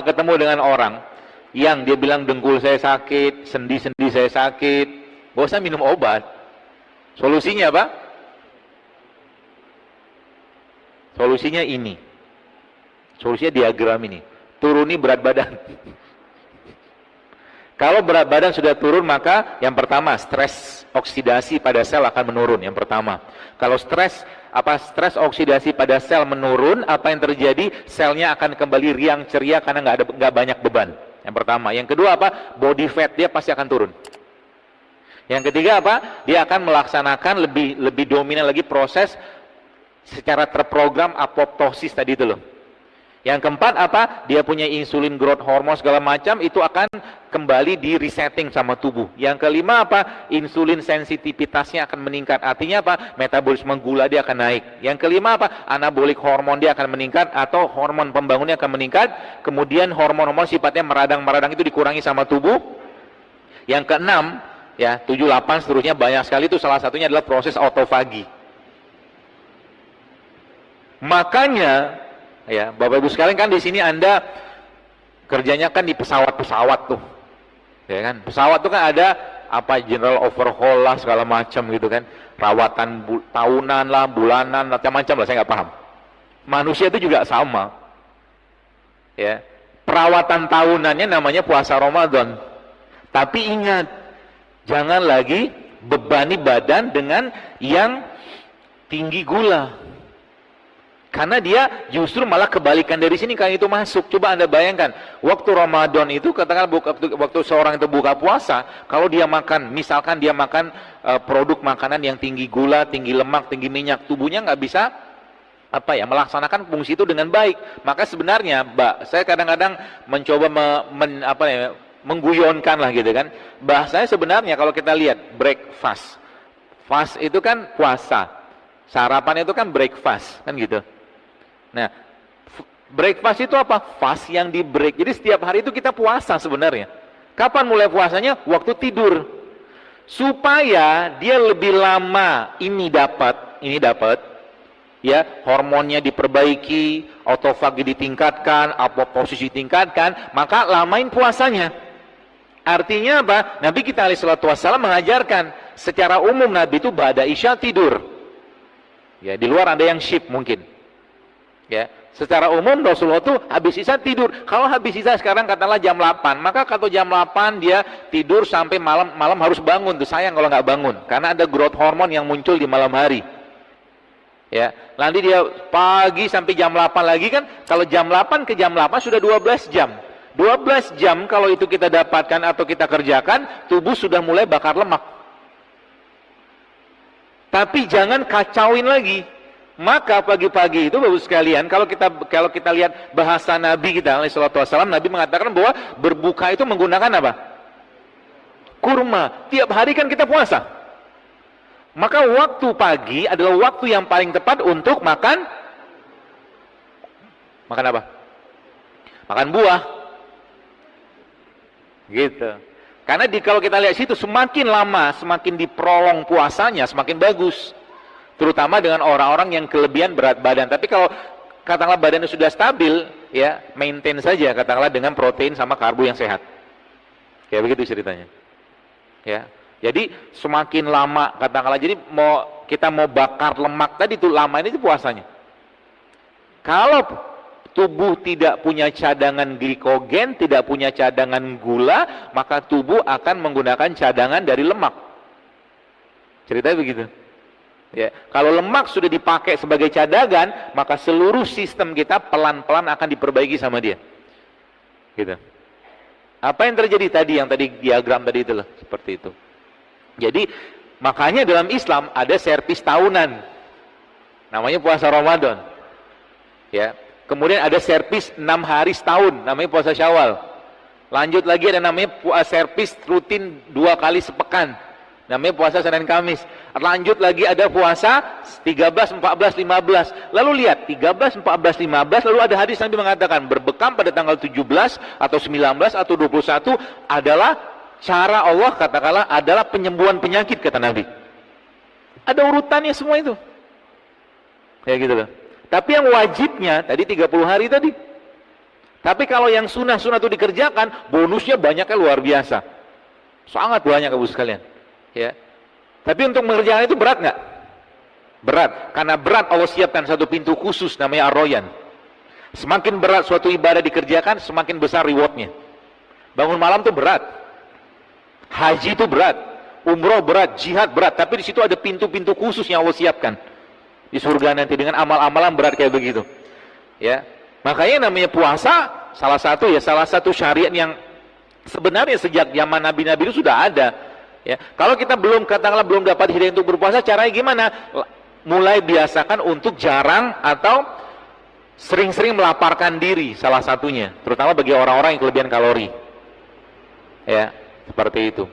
Ketemu dengan orang yang dia bilang dengkul saya sakit, sendi-sendi saya sakit, gak usah minum obat. Solusinya apa? Solusinya ini. Solusinya diagram ini. Turuni berat badan. Kalau berat badan sudah turun, maka yang pertama stres oksidasi pada sel akan menurun. Yang pertama, kalau stres oksidasi pada sel menurun, apa yang terjadi? Selnya akan kembali riang ceria karena nggak banyak beban. Yang pertama. Yang kedua apa? Body fat dia pasti akan turun. Yang ketiga apa? Dia akan melaksanakan lebih dominan lagi proses secara terprogram apoptosis tadi itu loh. Yang keempat apa? Dia punya insulin, growth hormone segala macam, itu akan kembali di resetting sama tubuh. Yang kelima apa? Insulin sensitivitasnya akan meningkat. Artinya apa? Metabolisme gula dia akan naik. Yang kelima apa? Anabolik hormon dia akan meningkat atau hormon pembangunnya akan meningkat. Kemudian hormon-hormon sifatnya meradang-meradang itu dikurangi sama tubuh. Yang keenam, ya 7, 8 seterusnya banyak sekali, itu salah satunya adalah proses autofagi. Makanya ya, Bapak Ibu sekalian, kan di sini Anda kerjanya kan di pesawat-pesawat tuh. Ya kan? Pesawat tuh kan ada apa general overhaul lah segala macam gitu kan. Rawatan tahunan lah, bulanan, macam-macam lah, saya nggak paham. Manusia itu juga sama. Ya. Perawatan tahunannya namanya puasa Ramadan. Tapi ingat, jangan lagi bebani badan dengan yang tinggi gula. Karena dia justru malah kebalikan dari sini kalau itu masuk. Coba Anda bayangkan, waktu Ramadan itu, katakan waktu seorang itu buka puasa, kalau dia makan, misalkan dia makan produk makanan yang tinggi gula, tinggi lemak, tinggi minyak, tubuhnya nggak bisa melaksanakan fungsi itu dengan baik. Maka sebenarnya, saya kadang-kadang mencoba mengguyonkan lah gitu kan. Bahasanya sebenarnya kalau kita lihat breakfast, fast itu kan puasa, sarapan itu kan breakfast, kan gitu. Nah, breakfast itu apa? Fast yang di break. Jadi setiap hari itu kita puasa sebenarnya. Kapan mulai puasanya? Waktu tidur. Supaya dia lebih lama ini dapat, ya, hormonnya diperbaiki, autofagi ditingkatkan, apoptosis ditingkatkan, maka lamain puasanya. Artinya apa? Nabi kita alaihi salatu wassalam mengajarkan secara umum Nabi itu ba'da isya tidur. Ya, di luar ada yang shift mungkin. Ya, secara umum Rasulullah tuh habis isya tidur. Kalau habis isya sekarang katakanlah jam 8, maka kalau jam 8 dia tidur sampai malam harus bangun. Tuh sayang kalau nggak bangun, karena ada growth hormone yang muncul di malam hari. Ya, nanti dia pagi sampai jam 8 lagi kan. Kalau jam 8 ke jam 8 sudah 12 jam. 12 jam kalau itu kita dapatkan atau kita kerjakan, tubuh sudah mulai bakar lemak. Tapi jangan kacauin lagi. Maka pagi-pagi itu Bapak sekalian, kalau kita lihat bahasa Nabi kita alaihi salatu wasallam, Nabi mengatakan bahwa berbuka itu menggunakan apa? Kurma. Tiap hari kan kita puasa. Maka waktu pagi adalah waktu yang paling tepat untuk makan apa? Makan buah. Gitu. Karena kalau kita lihat situ, semakin lama, semakin diprolong puasanya, semakin bagus. Terutama dengan orang-orang yang kelebihan berat badan. Tapi kalau katakanlah badannya sudah stabil, ya maintain saja katakanlah dengan protein sama karbo yang sehat. Kayak begitu ceritanya. Ya. Jadi semakin lama katakanlah, jadi kita mau bakar lemak tadi itu lama ini puasanya. Kalau tubuh tidak punya cadangan glikogen, tidak punya cadangan gula, maka tubuh akan menggunakan cadangan dari lemak. Ceritanya begitu. Ya, kalau lemak sudah dipakai sebagai cadangan, maka seluruh sistem kita pelan-pelan akan diperbaiki sama dia. Gitu. Apa yang terjadi tadi, yang tadi diagram tadi itu loh, seperti itu. Jadi makanya dalam Islam ada servis tahunan, namanya puasa Ramadan. Ya, kemudian ada servis 6 hari setahun, namanya puasa Syawal. Lanjut lagi ada namanya servis rutin 2 kali sepekan, namanya puasa Senin Kamis. Lanjut lagi ada puasa 13, 14, 15. Lalu lihat 13, 14, 15. Lalu ada hadis Nabi mengatakan berbekam pada tanggal 17 atau 19 atau 21 adalah cara Allah, katakanlah adalah penyembuhan penyakit, kata Nabi. Ada urutannya semua itu. Ya gitu loh. Tapi yang wajibnya tadi 30 hari tadi. Tapi kalau yang sunnah-sunnah itu dikerjakan, bonusnya banyaknya luar biasa. Sangat banyak Ibu sekalian. Ya. Tapi untuk mengerjakan itu berat nggak? Berat. Karena berat Allah siapkan satu pintu khusus namanya Ar-Royan. Semakin berat suatu ibadah dikerjakan, semakin besar rewardnya. Bangun malam itu berat. Haji itu berat. Umroh berat, jihad berat. Tapi di situ ada pintu-pintu khusus yang Allah siapkan. Di surga nanti dengan amal-amalan berat kayak begitu. Ya. Makanya namanya puasa, salah satu syariat yang sebenarnya sejak zaman Nabi-Nabi itu sudah ada. Ya. Kalau kita katakanlah belum dapat hidayah untuk berpuasa, caranya gimana? Mulai biasakan untuk jarang atau sering-sering melaparkan diri, salah satunya. Terutama bagi orang-orang yang kelebihan kalori. Ya, seperti itu.